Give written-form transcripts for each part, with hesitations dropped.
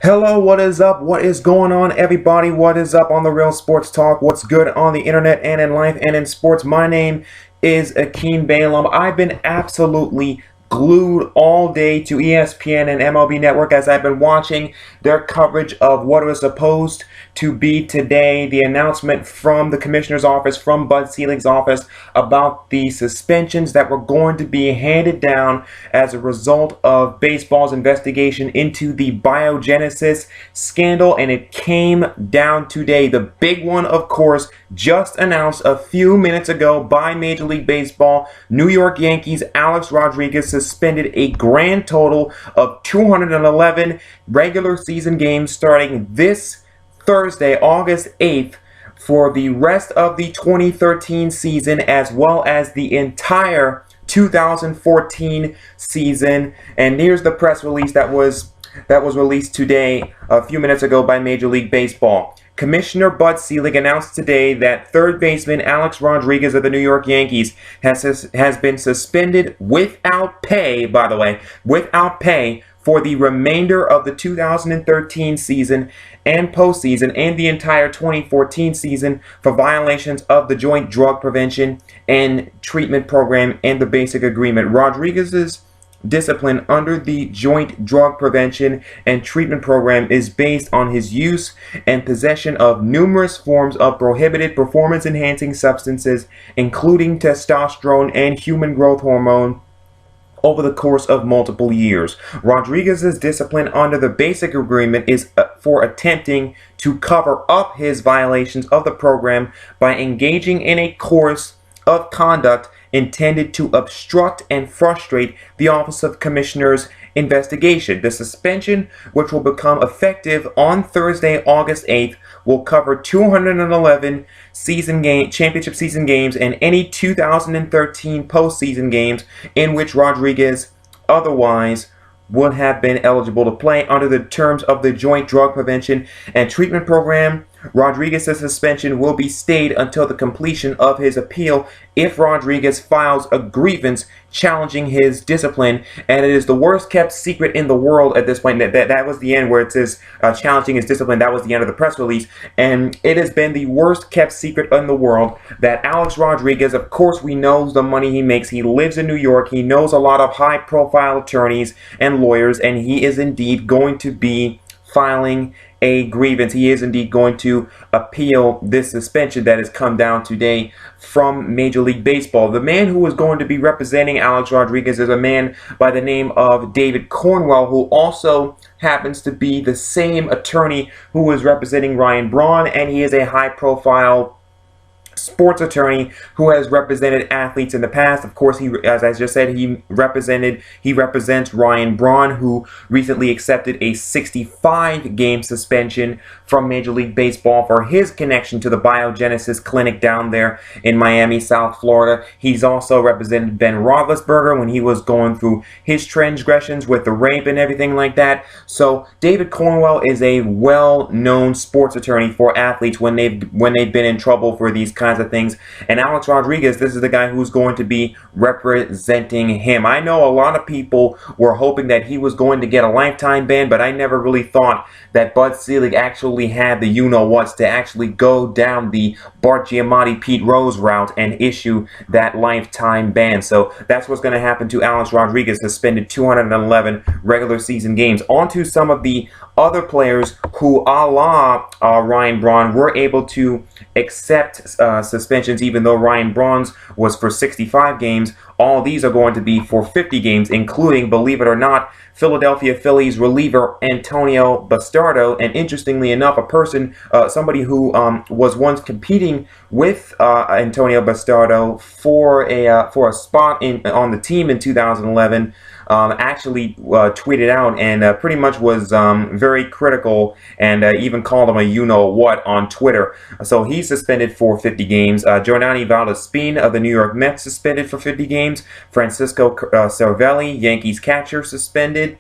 Hello, what is up? What is going on, everybody? What is up on the Real Sports Talk? What's good on the internet and in life and in sports? My name is Akeem Balaam. I've been absolutely glued all day to ESPN and MLB Network as I've been watching their coverage of what was supposed to be today, the announcement from the commissioner's office, from Bud Selig's office, about the suspensions that were going to be handed down as a result of baseball's investigation into the biogenesis scandal, and it came down today. The big one, of course, just announced a few minutes ago by Major League Baseball. New York Yankees Alex Rodriguez suspended a grand total of 211 regular season games starting this Thursday, August 8th, for the rest of the 2013 season, as well as the entire 2014 season. And here's the press release that was released today, a few minutes ago, by Major League Baseball. Commissioner Bud Selig announced today that third baseman Alex Rodriguez of the New York Yankees has been suspended without pay, by the way, without pay, for the remainder of the 2013 season and postseason and the entire 2014 season for violations of the Joint Drug Prevention and Treatment Program and the Basic Agreement. Rodriguez's discipline under the Joint Drug Prevention and Treatment Program is based on his use and possession of numerous forms of prohibited performance-enhancing substances, including testosterone and human growth hormone, over the course of multiple years. Rodriguez's discipline under the Basic Agreement is for attempting to cover up his violations of the program by engaging in a course of conduct intended to obstruct and frustrate the Office of Commissioner's investigation. The suspension, which will become effective on Thursday, August 8th, will cover 211 championship season games and any 2013 postseason games in which Rodriguez otherwise would have been eligible to play under the terms of the Joint Drug Prevention and Treatment Program. Rodriguez's suspension will be stayed until the completion of his appeal if Rodriguez files a grievance challenging his discipline, and it is the worst kept secret in the world at this point. That was the end where it says challenging his discipline. That was the end of the press release, and it has been the worst kept secret in the world that Alex Rodriguez, of course, we know the money he makes. He lives in New York. He knows a lot of high profile attorneys and lawyers, and he is indeed going to be filing a grievance. He is indeed going to appeal this suspension that has come down today from Major League Baseball. The man who is going to be representing Alex Rodriguez is a man by the name of David Cornwell, who also happens to be the same attorney who is representing Ryan Braun, and he is a high-profile sports attorney who has represented athletes in the past. Of course, as I just said, he represents Ryan Braun, who recently accepted a 65-game suspension from Major League Baseball for his connection to the Biogenesis clinic down there in Miami, South Florida. He's also represented Ben Roethlisberger when he was going through his transgressions with the rape and everything like that. So David Cornwell is a well-known sports attorney for athletes when they've been in trouble for these kinds of things. And Alex Rodriguez, this is the guy who's going to be representing him. I know a lot of people were hoping that he was going to get a lifetime ban, but I never really thought that Bud Selig actually had the you-know-whats to actually go down the Bart Giamatti, Pete Rose route and issue that lifetime ban. So that's what's going to happen to Alex Rodriguez, suspended 211 regular season games. On to some of the other players who, a la Ryan Braun, were able to accept suspensions, even though Ryan Braun's was for 65 games. All these are going to be for 50 games, including, believe it or not, Philadelphia Phillies reliever Antonio Bastardo. And interestingly enough, somebody who was once competing with Antonio Bastardo for a spot on the team in 2011, actually tweeted out and pretty much was very critical and even called him a you-know-what on Twitter. So he's suspended for 50 games. Jordany Valdespin of the New York Mets suspended for 50 games. Francisco Cervelli, Yankees catcher, suspended.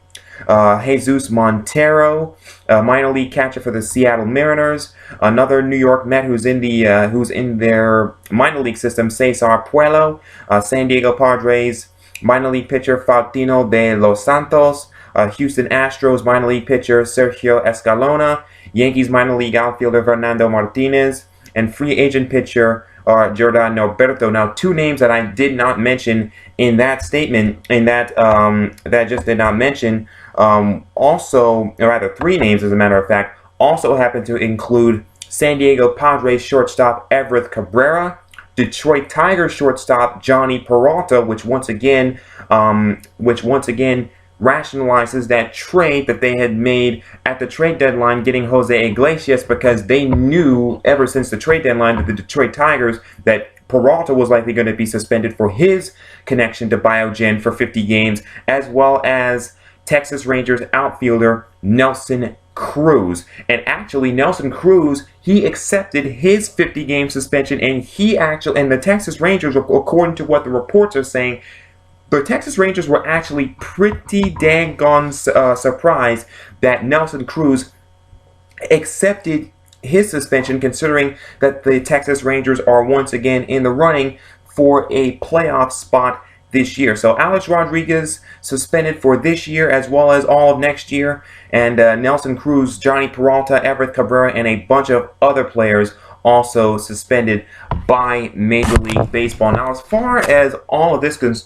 Jesus Montero, minor league catcher for the Seattle Mariners. Another New York Met who's in their minor league system, Cesar Puello. San Diego Padres minor league pitcher Faustino de los Santos. Houston Astros minor league pitcher Sergio Escalona, Yankees minor league outfielder Fernando Martinez, and free agent pitcher Jordan Norberto. Now, two names that I did not mention in that statement, that I just did not mention, also, or rather three names as a matter of fact, also happen to include San Diego Padres shortstop Everett Cabrera, Detroit Tigers shortstop Johnny Peralta, which once again rationalizes that trade that they had made at the trade deadline, getting Jose Iglesias, because they knew ever since the trade deadline that the Detroit Tigers, that Peralta was likely going to be suspended for his connection to Biogen for 50 games, as well as Texas Rangers outfielder Nelson Cruz. And actually, Nelson Cruz, he accepted his 50-game suspension, and the Texas Rangers, according to what the reports are saying, the Texas Rangers were actually pretty daggone surprised that Nelson Cruz accepted his suspension, considering that the Texas Rangers are once again in the running for a playoff spot this year. So Alex Rodriguez suspended for this year as well as all of next year, and Nelson Cruz, Johnny Peralta, Everett Cabrera, and a bunch of other players also suspended by Major League Baseball. Now, as far as all of this goes,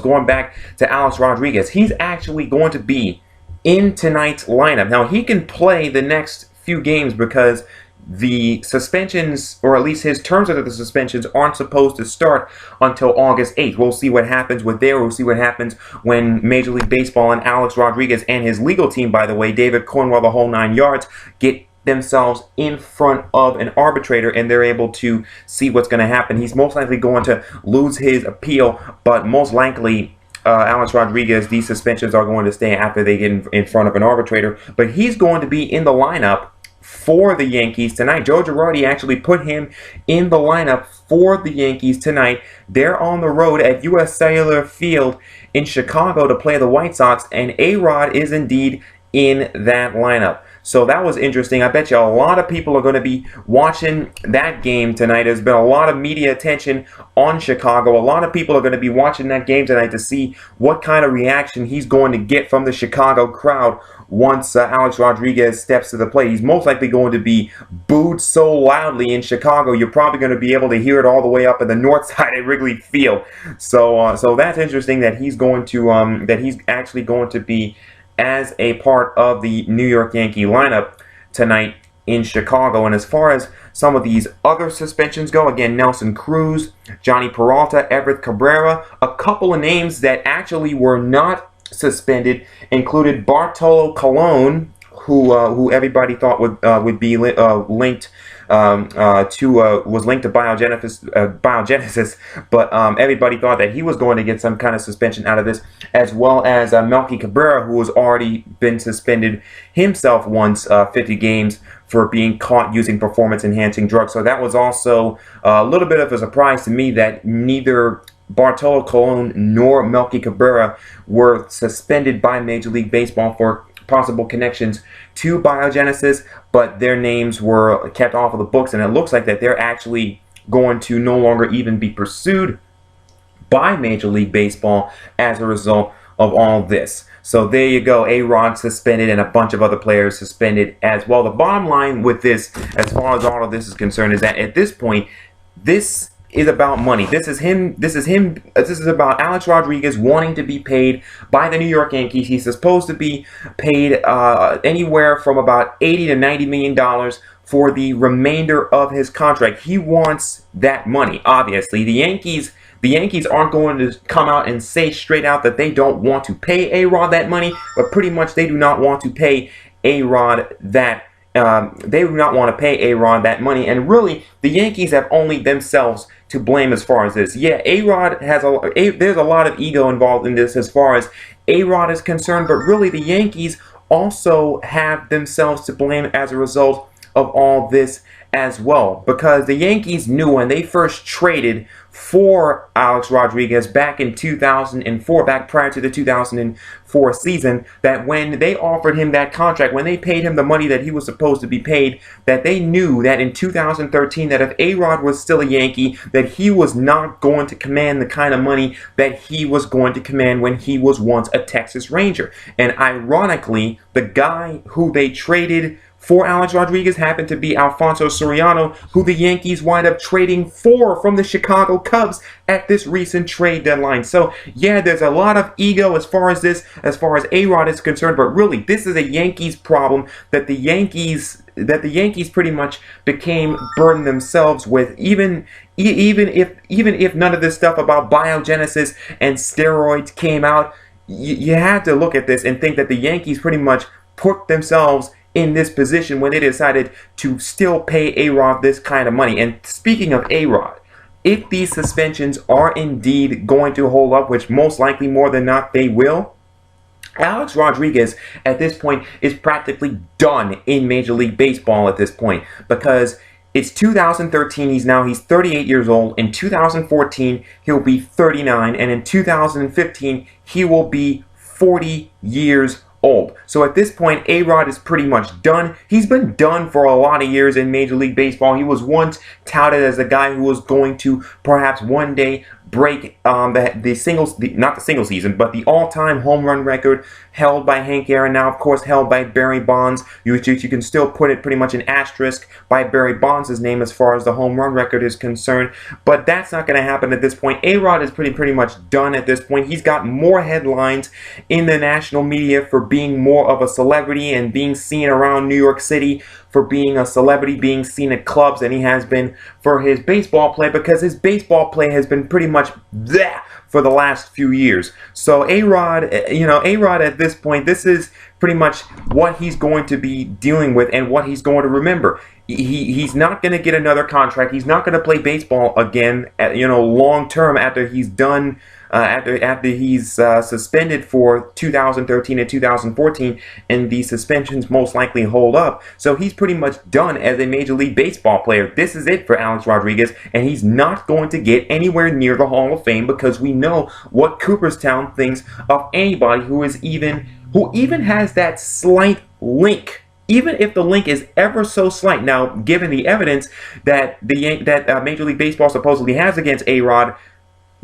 going back to Alex Rodriguez, he's actually going to be in tonight's lineup. Now, he can play the next few games because the suspensions, or at least his terms of the suspensions, aren't supposed to start until August 8th. We'll see what happens with there. We'll see what happens when Major League Baseball and Alex Rodriguez and his legal team, by the way, David Cornwell, the whole 9 yards, get themselves in front of an arbitrator, and they're able to see what's going to happen. He's most likely going to lose his appeal, but most likely Alex Rodriguez, these suspensions are going to stay after they get in front of an arbitrator. But he's going to be in the lineup for the Yankees tonight. Joe Girardi actually put him in the lineup for the Yankees tonight. They're on the road at U.S. Cellular Field in Chicago to play the White Sox, and A-Rod is indeed in that lineup. So that was interesting. I bet you a lot of people are going to be watching that game tonight. There's been a lot of media attention on Chicago. A lot of people are going to be watching that game tonight to see what kind of reaction he's going to get from the Chicago crowd once Alex Rodriguez steps to the plate. He's most likely going to be booed so loudly in Chicago, you're probably going to be able to hear it all the way up in the north side at Wrigley Field. So that's interesting that he's actually going to be as a part of the New York Yankee lineup tonight in Chicago. And as far as some of these other suspensions go, again, Nelson Cruz, Johnny Peralta, Everett Cabrera, a couple of names that actually were not suspended included Bartolo Colon, who everybody thought would be linked to biogenesis, but everybody thought that he was going to get some kind of suspension out of this, as well as Melky Cabrera, who has already been suspended himself once, 50 games, for being caught using performance-enhancing drugs. So that was also a little bit of a surprise to me that neither Bartolo Colon nor Melky Cabrera were suspended by Major League Baseball for possible connections to biogenesis, but their names were kept off of the books, and it looks like that they're actually going to no longer even be pursued by Major League Baseball as a result of all this. So there you go, A-Rod suspended and a bunch of other players suspended as well. The bottom line with this, as far as all of this is concerned, is that at this point, this is about money. This is about Alex Rodriguez wanting to be paid by the New York Yankees. He's supposed to be paid anywhere from about $80 to $90 million for the remainder of his contract. He wants that money, obviously. The Yankees aren't going to come out and say straight out that they don't want to pay A-Rod that money, but pretty much they do not want to pay A-Rod that money, and really the Yankees have only themselves to blame as far as this. Yeah, A-Rod there's a lot of ego involved in this as far as A-Rod is concerned, but really the Yankees also have themselves to blame as a result of all this as well, because the Yankees knew when they first traded for Alex Rodriguez back in 2004, back prior to the 2004 season, that when they offered him that contract, when they paid him the money that he was supposed to be paid, that they knew that in 2013 that if A-Rod was still a Yankee, that he was not going to command the kind of money that he was going to command when he was once a Texas Ranger. And ironically, the guy who they traded for Alex Rodriguez happened to be Alfonso Soriano, who the Yankees wind up trading for from the Chicago Cubs at this recent trade deadline. So yeah, there's a lot of ego as far as A-Rod is concerned, but really this is a Yankees problem that the Yankees pretty much became burdened themselves with, even if none of this stuff about biogenesis and steroids came out. You have to look at this and think that the Yankees pretty much put themselves in this position when they decided to still pay A-Rod this kind of money. And speaking of A-Rod, if these suspensions are indeed going to hold up, which most likely more than not they will, Alex Rodriguez at this point is practically done in Major League Baseball at this point, because it's 2013, he's 38 years old. In 2014, he'll be 39, and in 2015, he will be 40 years old. So at this point, A-Rod is pretty much done. He's been done for a lot of years in Major League Baseball. He was once touted as a guy who was going to perhaps one day break not the single season, but the all-time home run record held by Hank Aaron, now of course held by Barry Bonds. You can still put it pretty much an asterisk by Barry Bonds' name as far as the home run record is concerned, but that's not going to happen at this point. A-Rod is pretty much done at this point. He's got more headlines in the national media for being more of a celebrity and being seen around New York City, for being a celebrity, being seen at clubs, than he has been for his baseball play, because his baseball play has been pretty much there for the last few years. So A-Rod, A-Rod at this point, this is pretty much what he's going to be dealing with and what he's going to remember. He's not going to get another contract. He's not going to play baseball again, long term after he's done. After he's suspended for 2013 and 2014, and the suspensions most likely hold up. So he's pretty much done as a Major League Baseball player. This is it for Alex Rodriguez, and he's not going to get anywhere near the Hall of Fame, because we know what Cooperstown thinks of anybody who even has that slight link. Even if the link is ever so slight. Now, given the evidence that Major League Baseball supposedly has against A-Rod,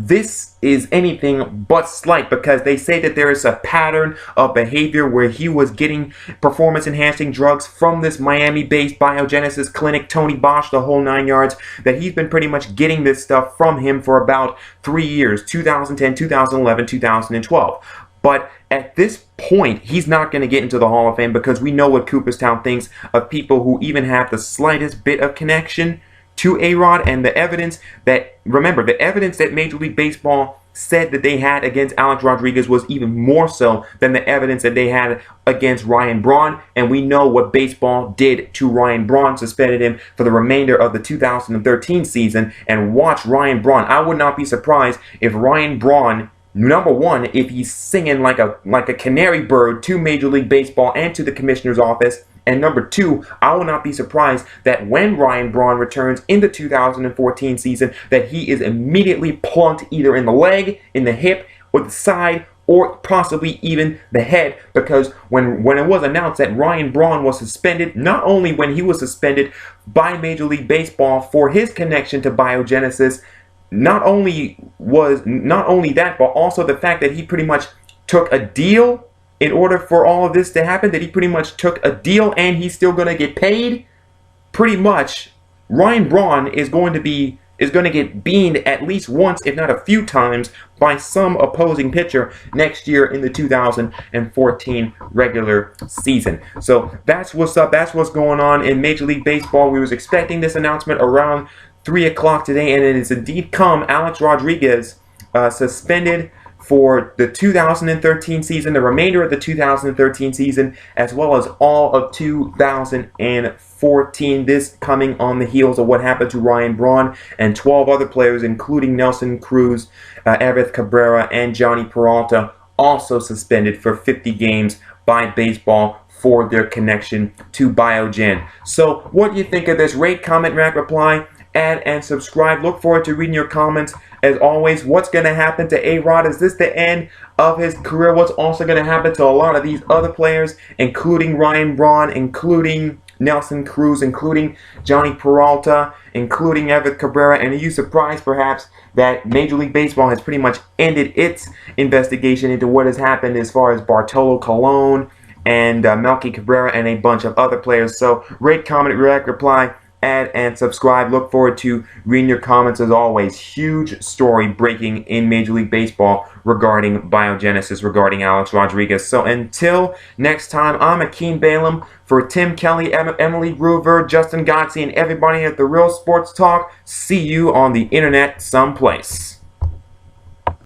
this is anything but slight, because they say that there is a pattern of behavior where he was getting performance-enhancing drugs from this Miami-based biogenesis clinic, Tony Bosch, the whole 9 yards, that he's been pretty much getting this stuff from him for about 3 years, 2010, 2011, 2012. But at this point, he's not going to get into the Hall of Fame, because we know what Cooperstown thinks of people who even have the slightest bit of connection to A-Rod, and the evidence that Major League Baseball said that they had against Alex Rodriguez was even more so than the evidence that they had against Ryan Braun, and we know what baseball did to Ryan Braun, suspended him for the remainder of the 2013 season, and watch Ryan Braun. I would not be surprised if Ryan Braun, number one, if he's singing like a canary bird to Major League Baseball and to the commissioner's office. And number two, I will not be surprised that when Ryan Braun returns in the 2014 season, that he is immediately plunked either in the leg, in the hip, or the side, or possibly even the head, because when it was announced that Ryan Braun was suspended, not only when he was suspended by Major League Baseball for his connection to biogenesis, not only that, but also the fact that he pretty much took a deal in order for all of this to happen, that he pretty much took a deal and he's still going to get paid. Pretty much, Ryan Braun is going to get beaned at least once, if not a few times, by some opposing pitcher next year in the 2014 regular season. So that's what's up. That's what's going on in Major League Baseball. We was expecting this announcement around 3 o'clock today, and it has indeed come. Alex Rodriguez suspended for the 2013 season, the remainder of the 2013 season, as well as all of 2014. This coming on the heels of what happened to Ryan Braun and 12 other players, including Nelson Cruz, Everth Cabrera, and Johnny Peralta, also suspended for 50 games by baseball for their connection to Biogen. So what do you think of this? Rate, comment, react, reply add, and subscribe. Look forward to reading your comments. As always, what's going to happen to A-Rod? Is this the end of his career? What's also going to happen to a lot of these other players, including Ryan Braun, including Nelson Cruz, including Johnny Peralta, including Everett Cabrera? And are you surprised, perhaps, that Major League Baseball has pretty much ended its investigation into what has happened as far as Bartolo Colon and Melky Cabrera and a bunch of other players? So rate, comment, react, reply, add, and subscribe. Look forward to reading your comments. As always, huge story breaking in Major League Baseball regarding biogenesis, regarding Alex Rodriguez. So until next time, I'm Akeem Balaam. For Tim Kelly, Emily Groover, Justin Godsey, and everybody at The Real Sports Talk, see you on the internet someplace.